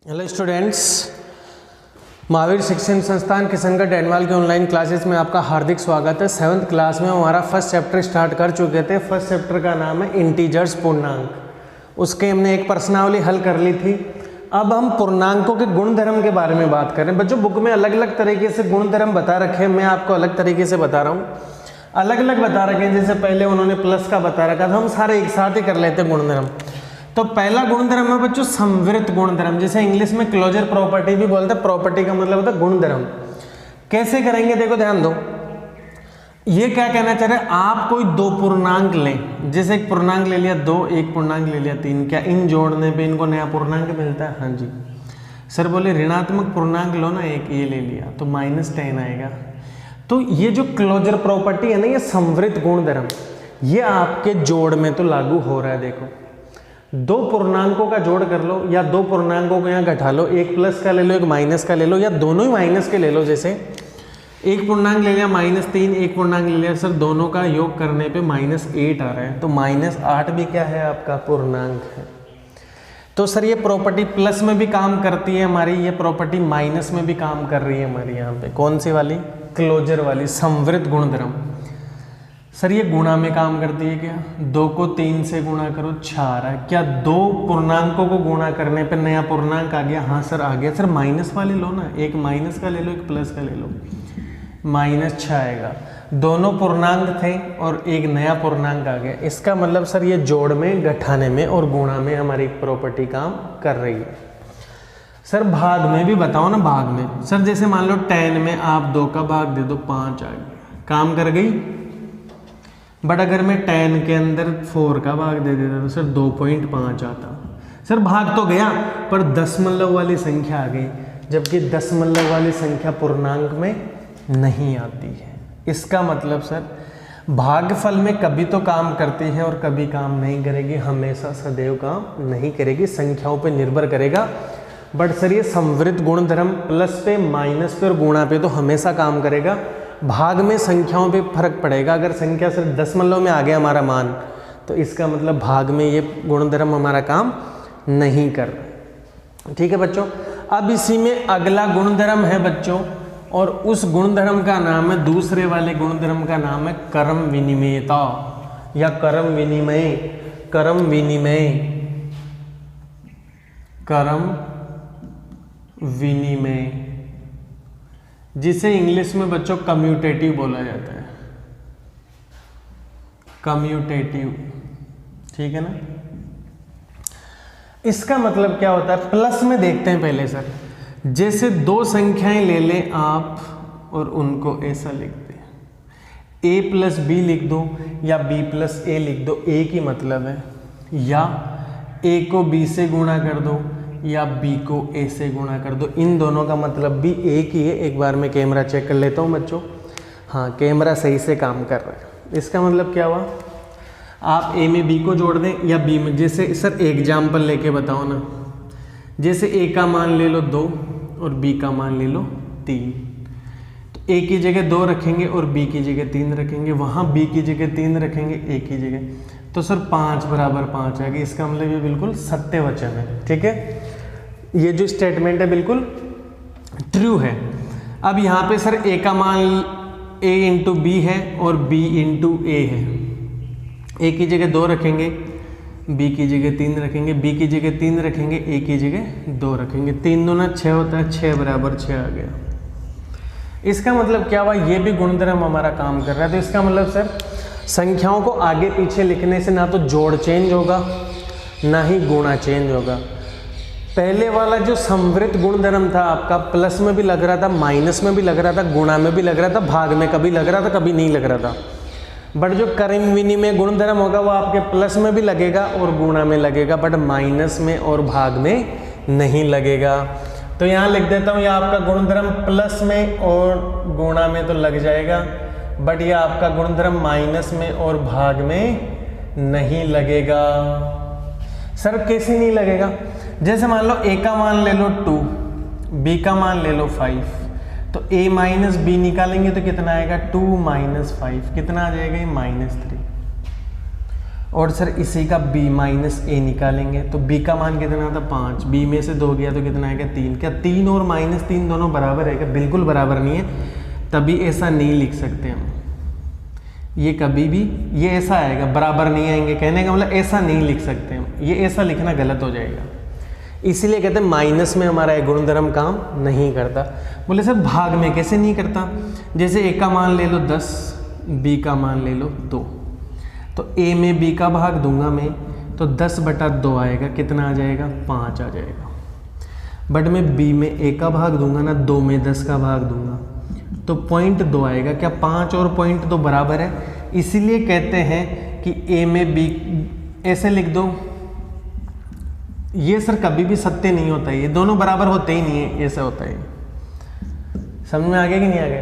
Hello students, Mahavir शिक्षण संस्थान किशनगढ़ डैनवाल के ऑनलाइन क्लासेस में आपका हार्दिक स्वागत है। 7th क्लास में हमारा फर्स्ट चैप्टर स्टार्ट कर चुके थे। फर्स्ट चैप्टर का नाम है इंटीजर्स, पूर्णांक। उसके हमने एक प्रश्नावली हल कर ली थी। अब हम पूर्णांकों के गुणधर्म के बारे में बात करें। बच्चों, बुक में अलग अलग तरीके से गुणधर्म बता रखे हैं, मैं आपको अलग तरीके से बता रहा हूँ। अलग अलग बता रखे हैं, जैसे पहले उन्होंने प्लस का बता रखा था, हम सारे एक साथ ही कर लेते हैं गुणधर्म। तो पहला गुणधर्म है बच्चों संवृत गुणधर्म, जिसे इंग्लिश में क्लोजर प्रॉपर्टी भी बोलते हैं। प्रॉपर्टी का मतलब होता है गुणधर्म। कैसे करेंगे, देखो ध्यान दो। ये क्या कहना चाह रहे हैं, आप कोई दो पूर्णांक लें, जैसे एक पूर्णांक ले लिया 2, एक पूर्णांक ले लिया 3, क्या इन जोड़ने पे इनको नया पूर्णांक मिलता है? हाँ जी। सर बोले ऋणात्मक पूर्णांक लो ना, एक ये ले लिया तो -10 आएगा। तो ये जो क्लोजर प्रॉपर्टी है ना, ये संवृत गुणधर्म, ये आपके जोड़ में तो लागू हो रहा है। देखो, दो पूर्णांकों का जोड़ कर लो या दो पूर्णांकों को यहाँ घटा लो, एक प्लस का ले लो, एक माइनस का ले लो, या दोनों ही माइनस के ले लो। जैसे एक पूर्णांक ले लिया -3, एक पूर्णांक ले लिया, सर दोनों का योग करने पे -8 आ रहा है, तो -8 भी क्या है, आपका पूर्णांक है। तो सर ये प्रॉपर्टी प्लस में भी काम करती है हमारी, ये प्रॉपर्टी माइनस में भी काम कर रही है हमारी। यहाँ पे कौन सी वाली? क्लोजर वाली, संवृत गुणधर्म। सर ये गुणा में काम करती है क्या? 2 को 3 से गुणा करो 6 आ रहा है। क्या दो पूर्णांकों को गुणा करने पे नया पूर्णांक आ गया? हाँ सर आ गया। सर माइनस वाले लो ना, एक माइनस का ले लो, एक प्लस का ले लो, -6 आएगा। दोनों पूर्णांक थे और एक नया पूर्णांक आ गया। इसका मतलब सर ये जोड़ में, घटाने में और गुणा में हमारी प्रॉपर्टी काम कर रही है। सर भाग में भी बताओ ना, भाग में। सर जैसे मान लो 10 में आप 2 का भाग दे दो, 5 आ गया, काम कर गई। बट अगर मैं 10 के अंदर 4 का भाग दे देता तो सर 2.5 आता। सर भाग तो गया पर दशमलव वाली संख्या आ गई, जबकि दशमलव वाली संख्या पूर्णांक में नहीं आती है। इसका मतलब सर भागफल में कभी तो काम करती है और कभी काम नहीं करेगी, हमेशा सदैव काम नहीं करेगी, संख्याओं पे निर्भर करेगा। बट सर ये संवृत गुणधर्म प्लस पे, माइनस पे और गुणा पे तो हमेशा काम करेगा। भाग में संख्याओं पे फर्क पड़ेगा। अगर संख्या सिर्फ दशमलव में आ गया हमारा मान, तो इसका मतलब भाग में ये गुणधर्म हमारा काम नहीं कर रहा। ठीक है बच्चों। अब इसी में अगला गुणधर्म है बच्चों, और उस गुणधर्म का नाम है, दूसरे वाले गुणधर्म का नाम है क्रम विनिमयता या क्रम विनिमय। क्रम विनिमय, क्रम विनिमय, जिसे इंग्लिश में बच्चों कम्यूटेटिव बोला जाता है। कम्यूटेटिव, ठीक है ना। इसका मतलब क्या होता है, प्लस में देखते हैं पहले सर। जैसे दो संख्याएं ले लें आप और उनको ऐसा लिखते हैं, a + b लिख दो या b + a लिख दो, एक ही मतलब है। या a को b से गुणा कर दो या b को a से गुणा कर दो, इन दोनों का मतलब भी एक ही है। एक बार मैं कैमरा चेक कर लेता हूँ बच्चों। हाँ, कैमरा सही से काम कर रहा है। इसका मतलब क्या हुआ, आप a में b को जोड़ दें या b में, जैसे सर एग्जाम्पल लेके बताओ ना। जैसे a का मान ले लो 2 और b का मान ले लो 3, तो a की जगह 2 रखेंगे और b की जगह 3 रखेंगे, वहाँ b की जगह 3 रखेंगे a की जगह, तो सर 5 = 5 आएगी। इसका मतलब ये बिल्कुल सत्य वचन है। ठीक है, ये जो स्टेटमेंट है बिल्कुल ट्रू है। अब यहाँ पे सर a का मान a × b है और b × a है। a की जगह 2 रखेंगे, b की जगह 3 रखेंगे, b की जगह 3 रखेंगे, a की जगह 2 रखेंगे। 3 दूना 6 होता है, 6 = 6 आ गया। इसका मतलब क्या हुआ, ये भी गुणधर्म हमारा काम कर रहा है। तो इसका मतलब सर संख्याओं को आगे पीछे लिखने से ना तो जोड़ चेंज होगा, ना ही गुणा चेंज होगा। पहले वाला जो संवृत गुणधर्म था आपका, प्लस में भी लग रहा था, माइनस में भी लग रहा था, गुणा में भी लग रहा था, भाग में कभी लग रहा था, कभी नहीं लग रहा था। बट जो क्रम विनिमय गुणधर्म होगा वो आपके प्लस में भी लगेगा और गुणा में लगेगा, बट माइनस में और भाग में नहीं लगेगा। तो यहाँ लिख देता हूँ, यह आपका गुणधर्म प्लस में और गुणा में तो लग जाएगा, बट यह आपका गुणधर्म माइनस में और भाग में नहीं लगेगा। सर कैसे नहीं लगेगा? जैसे मान लो a का मान ले लो 2, b का मान ले लो 5, तो a - b निकालेंगे तो कितना आएगा, 2 - 5, कितना आ जाएगा, ये -3। और सर इसी का b माइनस a निकालेंगे तो b का मान कितना था 5, b में से 2 गया तो कितना आएगा 3। क्या 3 और -3 दोनों बराबर है क्या? बिल्कुल बराबर नहीं है, तभी ऐसा नहीं लिख सकते हम। ये कभी भी ये ऐसा आएगा, बराबर नहीं आएंगे, कहने का मतलब ऐसा नहीं लिख सकते हम, ये ऐसा लिखना गलत हो जाएगा। इसीलिए कहते हैं माइनस में हमारा एक गुणधर्म काम नहीं करता। बोले सर भाग में कैसे नहीं करता? जैसे a का मान ले लो 10, b का मान ले लो 2, तो a में b का भाग दूंगा मैं तो 10/2 आएगा, कितना आ जाएगा 5 आ जाएगा। बट मैं b में a का भाग दूंगा ना, 2 में 10 का भाग दूंगा तो 0.2 आएगा। क्या 5 और 0.2 बराबर है? इसीलिए कहते हैं कि a में b ऐसे लिख दो। ये सर कभी भी सत्य नहीं होता है, ये दोनों बराबर होते ही नहीं है, ऐसा होता है। समझ में आ गया कि नहीं आ गया?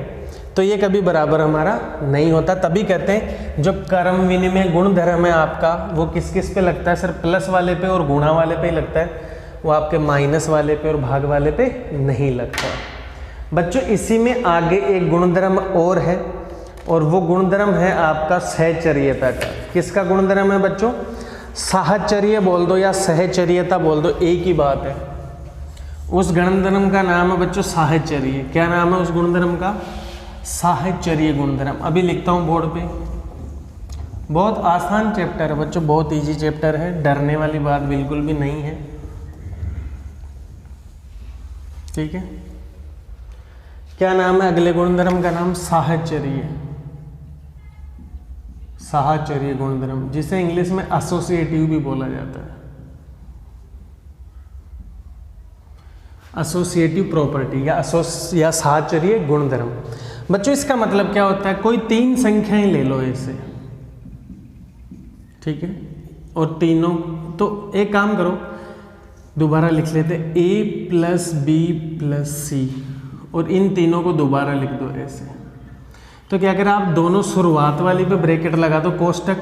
तो ये कभी बराबर हमारा नहीं होता, तभी कहते हैं जो कर्म विनिमय गुणधर्म है आपका वो किस किस पे लगता है? सर प्लस वाले पे और गुणा वाले पे ही लगता है, वो आपके माइनस वाले पे और भाग वाले पे नहीं लगता है। बच्चों इसी में आगे एक गुणधर्म और है, और वो गुणधर्म है आपका सहचर्यता का। किसका गुणधर्म है बच्चों? साहचर्य बोल दो या सहचर्यता बोल दो, एक ही बात है। उस गुणधर्म का नाम है बच्चों साहचर्य। क्या नाम है उस गुणधर्म का? साहचर्य गुणधर्म। अभी लिखता हूँ बोर्ड पे। बहुत आसान चैप्टर है बच्चों, बहुत इजी चैप्टर है, डरने वाली बात बिल्कुल भी नहीं है, ठीक है। क्या नाम है अगले गुणधर्म का? नाम साहचर्य। साहचर्य गुणधर्म, जिसे इंग्लिश में एसोसिएटिव भी बोला जाता है, एसोसिएटिव प्रॉपर्टी या साहचर्य गुणधर्म। बच्चों इसका मतलब क्या होता है? कोई 3 संख्याएं ले लो ऐसे, ठीक है, और तीनों, तो एक काम करो दोबारा लिख लेते, a + b + c, और इन तीनों को दोबारा लिख दो ऐसे। तो क्या करें आप? दोनों शुरुआत वाली पे ब्रैकेट लगा दो कोष्टक,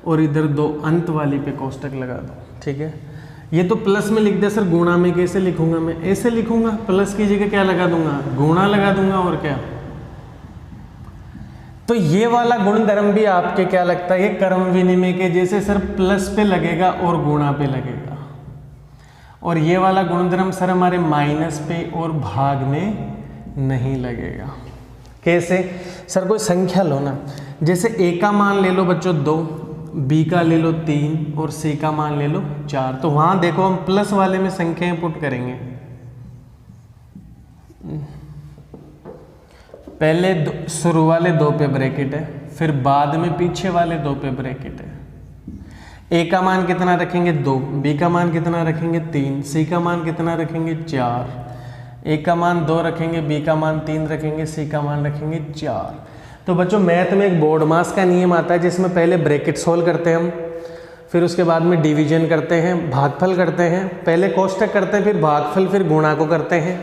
और इधर 2 अंत वाली पे कोष्टक लगा दो, ठीक है। ये तो प्लस में लिख दे सर, गुणा में कैसे लिखूंगा मैं? ऐसे लिखूंगा, प्लस की जगह क्या लगा दूंगा? गुणा लगा दूंगा, और क्या। तो ये वाला गुणधर्म भी आपके क्या लगता है? ये कर्म विनिमय के जैसे सर प्लस पे लगेगा और गुणा पे लगेगा, और ये वाला गुणधर्म सर हमारे माइनस पे और भाग में नहीं लगेगा। कैसे? सर कोई संख्या लो ना, जैसे a का मान ले लो बच्चों 2, b का ले लो 3 और c का मान ले लो 4। तो वहाँ देखो हम प्लस वाले में संख्याएं पुट करेंगे। पहले शुरू वाले 2 पे ब्रैकेट है, फिर बाद में पीछे वाले 2 पे ब्रैकेट है। a का मान कितना रखेंगे 2, b का मान कितना रखेंगे 3, c का मान कितना रखेंगे 4, a का मान 2 रखेंगे, b का मान 3 रखेंगे, c का मान रखेंगे 4। तो बच्चों मैथ में एक बोर्ड मास का नियम आता है जिसमें पहले ब्रैकेट सोल्व करते हैं हम, फिर उसके बाद में डिवीजन करते हैं, भागफल करते हैं, पहले कोष्टक करते हैं, फिर भागफल, फिर गुणा को करते हैं,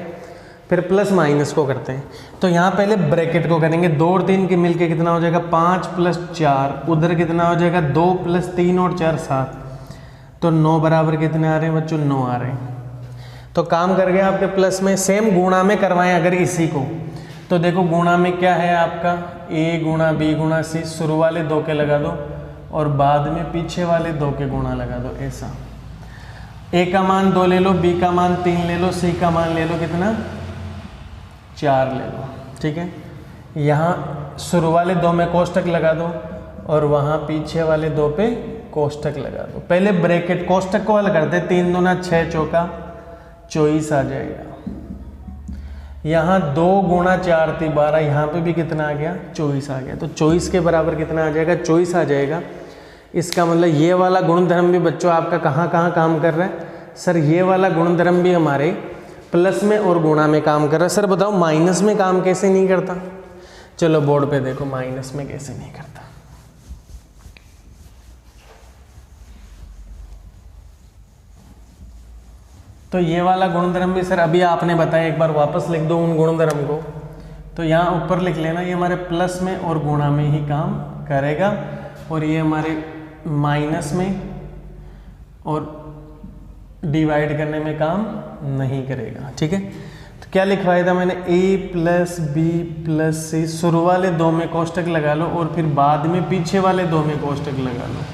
फिर प्लस माइनस को करते हैं। तो यहाँ पहले ब्रैकेट को करेंगे, 2 और 3 के मिलके कितना हो जाएगा 5 + 4, उधर कितना हो जाएगा 2 + 3 और 4 7, तो 9 बराबर कितने आ रहे हैं बच्चों? 9 आ रहे हैं। तो काम कर गया आपके प्लस में। सेम गुणा में करवाएं अगर इसी को, तो देखो गुणा में क्या है आपका? a × b × c, शुरू वाले 2 के लगा दो और बाद में पीछे वाले 2 के गुणा लगा दो ऐसा। a का मान 2 ले लो, b का मान 3 ले लो, c का मान ले लो कितना? 4 ले लो, ठीक है। यहाँ शुरू वाले 2 में कोष्टक लगा दो और वहाँ पीछे वाले 2 पे कोष्टक लगा दो। पहले ब्रैकेट कोष्टक को हल करते, 3 दूना 6 चौका 24 आ जाएगा। यहाँ 2 × 4 = 12, यहाँ पे भी कितना आ गया? 24 आ गया। तो 24 के बराबर कितना आ जाएगा? 24 आ जाएगा। इसका मतलब ये वाला गुणधर्म भी बच्चों आपका कहाँ कहाँ काम कर रहा है? सर ये वाला गुणधर्म भी हमारे प्लस में और गुणा में काम कर रहा है। सर बताओ माइनस में काम कैसे नहीं करता? चलो बोर्ड पे देखो माइनस में कैसे नहीं करता। तो ये वाला गुणधर्म भी सर अभी आपने बताया, एक बार वापस लिख दो उन गुणधर्म को। तो यहाँ ऊपर लिख लेना, ये हमारे प्लस में और गुणा में ही काम करेगा, और ये हमारे माइनस में और डिवाइड करने में काम नहीं करेगा, ठीक है। तो क्या लिखवाया था मैंने? a + b + c, शुरू वाले 2 में कोष्टक लगा लो और फिर बाद में पीछे वाले 2 में कोष्टक लगा लो।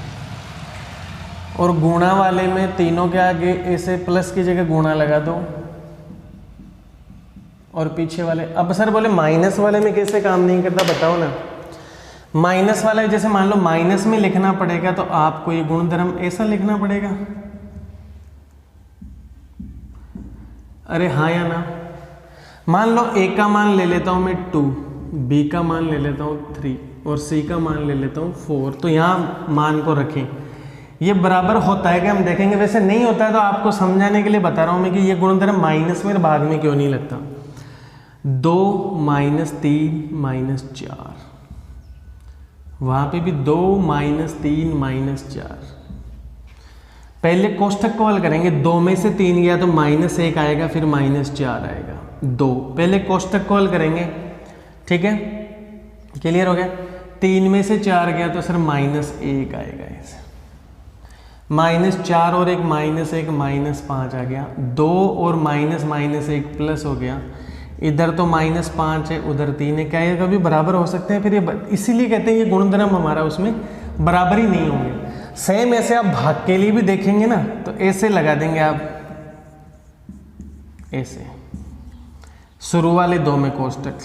और गुणा वाले में तीनों के आगे ऐसे प्लस की जगह गुणा लगा दो, और पीछे वाले, अब सर बोले माइनस वाले में कैसे काम नहीं करता, बताओ ना। माइनस वाले जैसे मान लो माइनस में लिखना पड़ेगा तो आपको ये गुणधर्म ऐसा लिखना पड़ेगा, अरे हाँ या ना। मान लो ए का मान ले लेता हूँ मैं 2, बी का मान ले लेता हूँ 3 और सी का मान ले लेता हूँ 4, तो यहाँ मान को रखें, ये बराबर होता है कि हम देखेंगे, वैसे नहीं होता है तो आपको समझाने के लिए बता रहा हूँ मैं कि ये गुणधर्म माइनस में भाग में क्यों नहीं लगता। 2 - 3 - 4, वहाँ पे भी 2 - 3 - 4। पहले कोष्ठक को हल करेंगे, 2 में से 3 गया तो -1 आएगा, फिर -4 आएगा। 2 पहले कोष्ठक को हल करेंगे, ठीक है, क्लियर हो गया। 3 में से 4 गया तो सर -1 आएगा, ऐसे -4 और 1 -1 -5 आ गया। 2 और -1 प्लस हो गया, इधर तो -5 है उधर 3 है, क्या ये कभी बराबर हो सकते हैं? फिर ये इसीलिए कहते हैं ये गुणधर्म हमारा उसमें बराबर ही नहीं होंगे। सेम ऐसे आप भाग के लिए भी देखेंगे ना, तो ऐसे लगा देंगे आप, ऐसे शुरू वाले 2 में कोष्ठक,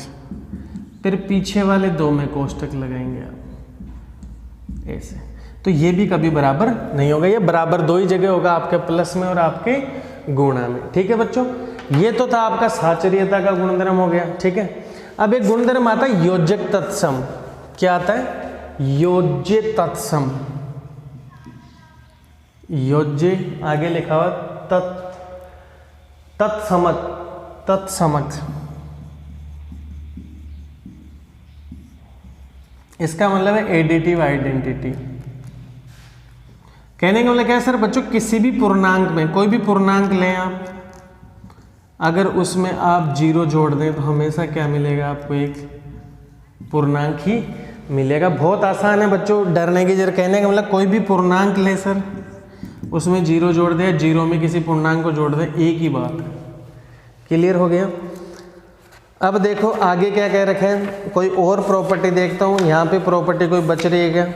फिर पीछे वाले 2 में कोष्ठक लगाएंगे आप ऐसे, तो ये भी कभी बराबर नहीं होगा। ये बराबर 2 ही जगह होगा, आपके प्लस में और आपके गुणा में। ठीक है बच्चों, ये तो था आपका साचर्यता का गुणधर्म हो गया। ठीक है, अब एक गुणधर्म आता है योज्यक तत्सम। क्या आता है? योज्य तत्सम। योज्य आगे लिखा हुआ तत्समक, तत्समक, इसका मतलब है एडिटिव आइडेंटिटी। कहने का मतलब क्या है सर बच्चों, किसी भी पूर्णांक में, कोई भी पूर्णांक लें आप, अगर उसमें आप 0 जोड़ दें तो हमेशा क्या मिलेगा आपको? एक पूर्णांक ही मिलेगा। बहुत आसान है बच्चों, डरने की जरूरत। कहने का मतलब कोई भी पूर्णांक ले सर, उसमें 0 जोड़ दे, 0 में किसी पूर्णांक को जोड़ दे, एक ही बात। क्लियर हो गया? अब देखो आगे क्या कह रखा है, कोई और प्रॉपर्टी देखता हूँ। यहाँ पे प्रॉपर्टी कोई बच रही है क्या?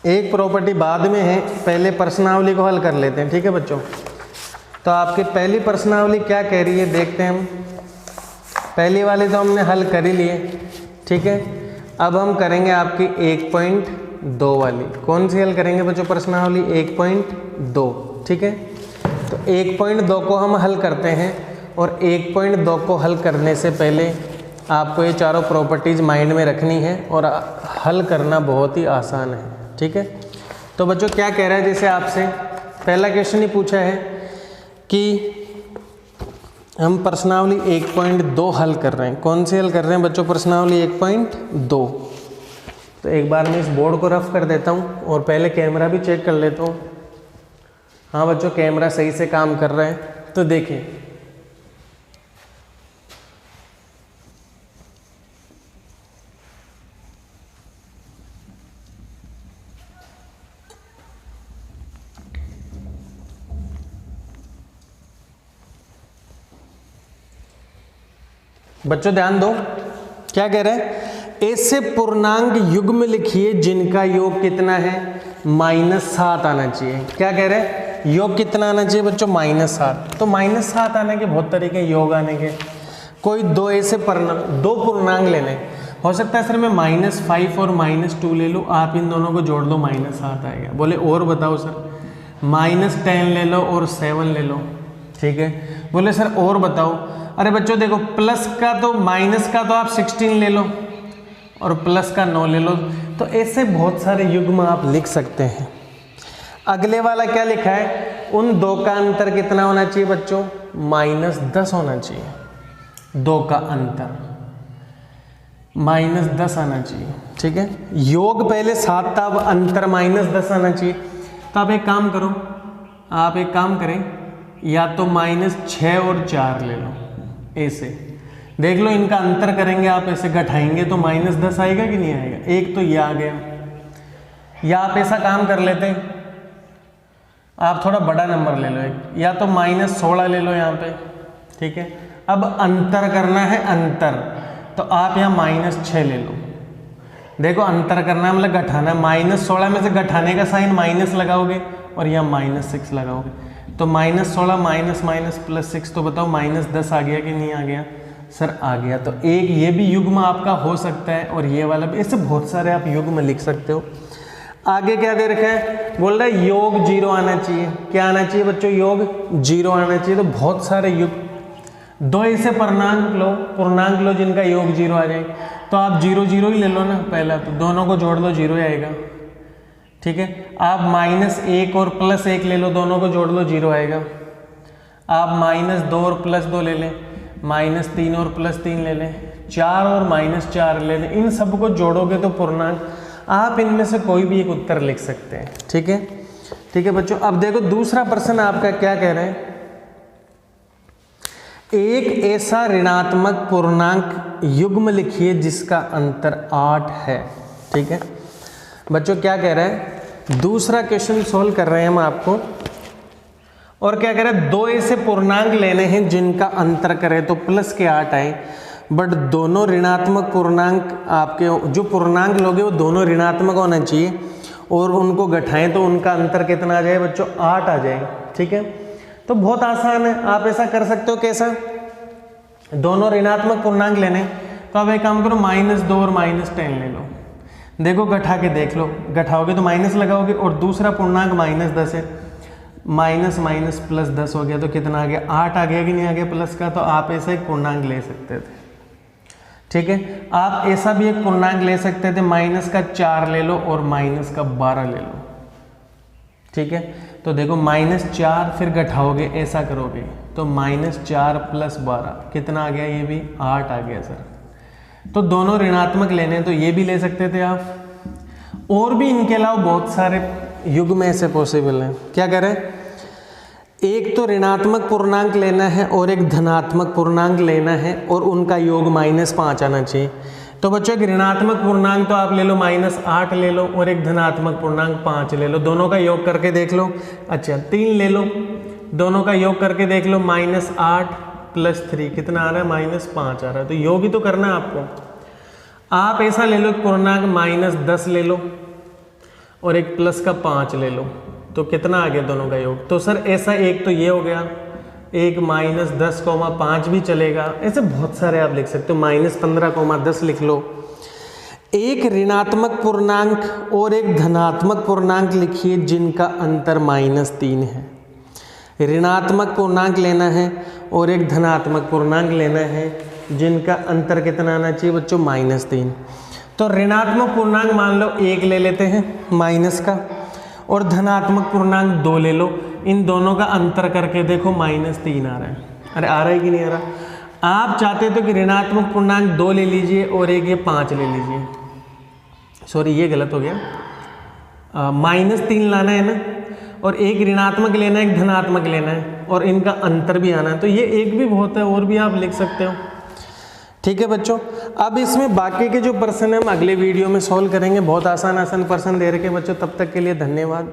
एक प्रॉपर्टी बाद में है, पहले प्रश्नावली को हल कर लेते हैं। ठीक है बच्चों, तो आपकी पहली प्रश्नावली क्या कह रही है देखते हैं हम। पहली वाली तो हमने हल कर ही लिए। ठीक है, अब हम करेंगे आपकी 1.2 वाली। कौन सी हल करेंगे बच्चों? प्रश्नावली 1.2। ठीक है, तो 1.2 को हम हल करते हैं, और 1.2 को हल करने से पहले आपको ये चारों प्रॉपर्टीज़ माइंड में रखनी है, और हल करना बहुत ही आसान है। ठीक है, तो बच्चों क्या कह रहा है, जैसे आपसे पहला क्वेश्चन ही पूछा है कि हम प्रश्नावली 1.2 हल कर रहे हैं। कौन सी हल कर रहे हैं बच्चों? प्रश्नावली 1.2। तो एक बार मैं इस बोर्ड को रफ कर देता हूँ और पहले कैमरा भी चेक कर लेता हूँ। हाँ बच्चों, कैमरा सही से काम कर रहा है, तो देखिए बच्चों ध्यान दो, क्या कह रहे हैं? ऐसे पूर्णांक युग्म लिखिए जिनका योग कितना है? -7 आना चाहिए। क्या कह रहे हैं? योग कितना आना चाहिए बच्चों? -7। तो -7 आने के बहुत तरीके योग आने के। कोई 2 ऐसे 2 पूर्णांक लेने, हो सकता है सर मैं -5 और -2 ले लूँ, आप इन दोनों को जोड़ लो, -7 आएगा। बोले और बताओ सर? -10 ले लो और 7 ले लो। ठीक है, बोले सर और बताओ? अरे बच्चों देखो, प्लस का तो माइनस का तो आप 16 ले लो और प्लस का 9 ले लो। तो ऐसे बहुत सारे युग्म आप लिख सकते हैं। अगले वाला क्या लिखा है? उन 2 का अंतर कितना होना चाहिए बच्चों? -10 होना चाहिए। 2 का अंतर -10 आना चाहिए। ठीक है, योग पहले 7 था, अब अंतर -10 आना चाहिए। तो आप एक काम करो, आप एक काम करें, या तो -6 और 4 ले लो। ऐसे देख लो, इनका अंतर करेंगे आप, ऐसे घटाएंगे तो -10 आएगा कि नहीं आएगा? एक तो ये आ गया। या आप ऐसा काम कर लेते हैं, आप थोड़ा बड़ा नंबर ले लो एक, या तो -16 ले लो यहाँ पे। ठीक है, अब अंतर करना है, अंतर, तो आप यहाँ -6 ले लो। देखो अंतर करना है मतलब घटाना है, -16 में से घटाने का साइन माइनस लगाओगे और यहाँ -6 लगाओगे, तो -16 माइनस माइनस +6, तो बताओ -10 आ गया कि नहीं आ गया सर? आ गया। तो एक ये भी युग्म आपका हो सकता है और ये वाला भी, ऐसे बहुत सारे आप युग्म लिख सकते हो। आगे क्या दे रखा है, बोल रहा है योग 0 आना चाहिए। क्या आना चाहिए बच्चों? योग 0 आना चाहिए। तो बहुत सारे युग, दो ऐसे पूर्णांक लो जिनका योग 0 आ जाए, तो आप 0 0 ही ले लो ना पहला, तो दोनों को जोड़ लो 0 आएगा, ठीक है। आप -1 और +1 ले लो, दोनों को जोड़ लो 0 आएगा। आप -2 और +2 ले लें, -3 और +3 ले लें, 4 और -4 ले लें, इन सबको जोड़ोगे तो पूर्णांक, आप इनमें से कोई भी एक उत्तर लिख सकते हैं, ठीक है। ठीक है बच्चों, अब देखो दूसरा प्रश्न आपका क्या कह रहे हैं, एक ऐसा ऋणात्मक पूर्णांक युग्म लिखिए जिसका अंतर 8 है, ठीक है। बच्चों क्या कह रहे हैं, दूसरा क्वेश्चन सोल्व कर रहे हैं हम आपको, और क्या कह रहे हैं, दो ऐसे पूर्णांक लेने हैं जिनका अंतर करें तो प्लस के 8 आए, बट दोनों ऋणात्मक पूर्णांक, आपके जो पूर्णांक लोगे वो दोनों ऋणात्मक होना चाहिए, और उनको घटाएं तो उनका अंतर कितना आ जाए बच्चों? 8 आ जाए, ठीक है। तो बहुत आसान है, आप ऐसा कर सकते हो। कैसा? दोनों ऋणात्मक पूर्णांक लेने, तो अब एक काम करो, -2 और -10 ले लो। देखो घटा के देख लो, घटाओगे तो माइनस लगाओगे, और दूसरा पूर्णांक -10 है, माइनस माइनस +10 हो गया, तो कितना आ गया? 8 आ गया कि नहीं आ गया प्लस का? तो आप ऐसा एक पूर्णांक ले सकते थे, ठीक है। आप ऐसा भी एक पूर्णांक ले सकते थे, -4 ले लो और -12 ले लो, ठीक है। तो देखो -4 फिर घटाओगे, ऐसा करोगे तो -4 + 12 कितना आ गया? ये भी 8 आ गया सर। तो दोनों ऋणात्मक लेने हैं तो ये भी ले सकते थे आप, और भी इनके अलावा बहुत सारे युग्म ऐसे पॉसिबल हैं। क्या करें, एक तो ऋणात्मक पूर्णांक लेना है और एक धनात्मक पूर्णांक लेना है, और उनका योग -5 आना चाहिए। तो बच्चों एक ऋणात्मक पूर्णांक तो आप ले लो -8 ले लो, और एक धनात्मक पूर्णांक 5 ले लो, दोनों का योग करके देख लो। अच्छा 3 ले लो, दोनों का योग करके देख लो, -8 + 3 कितना आ रहा है? -5 आ रहा है। तो योग ही तो करना है आपको। आप ऐसा ले लो, पूर्णांक -10 ले लो और एक प्लस का 5 ले लो, तो कितना आ गया दोनों का योग? तो सर ऐसा एक तो ये हो गया, एक -10,5 भी चलेगा, ऐसे बहुत सारे आप लिख सकते हो, -15,10 लिख लो। एक ऋणात्मक पूर्णांक और एक धनात्मक पूर्णांक लिखिए जिनका अंतर -3 है। ऋणात्मक पूर्णांक लेना है और एक धनात्मक पूर्णांक लेना है जिनका अंतर कितना आना चाहिए बच्चों? -3। तो ऋणात्मक पूर्णांक मान लो 1 ले लेते हैं माइनस का, और धनात्मक पूर्णांक 2 ले लो, इन दोनों का अंतर करके देखो -3 आ रहा है। अरे आ रहा है कि नहीं आ रहा? आप चाहते थे कि ऋणात्मक पूर्णांक 2 ले लीजिए और एक ये 5 ले लीजिए, सॉरी ये गलत हो गया, -3 लाना है ना, और एक ऋणात्मक लेना है एक धनात्मक लेना है, और इनका अंतर भी आना है, तो ये एक भी बहुत है, और भी आप लिख सकते हो, ठीक है बच्चों। अब इसमें बाकी के जो प्रश्न है हम अगले वीडियो में सॉल्व करेंगे, बहुत आसान प्रश्न दे रखे बच्चों। तब तक के लिए धन्यवाद।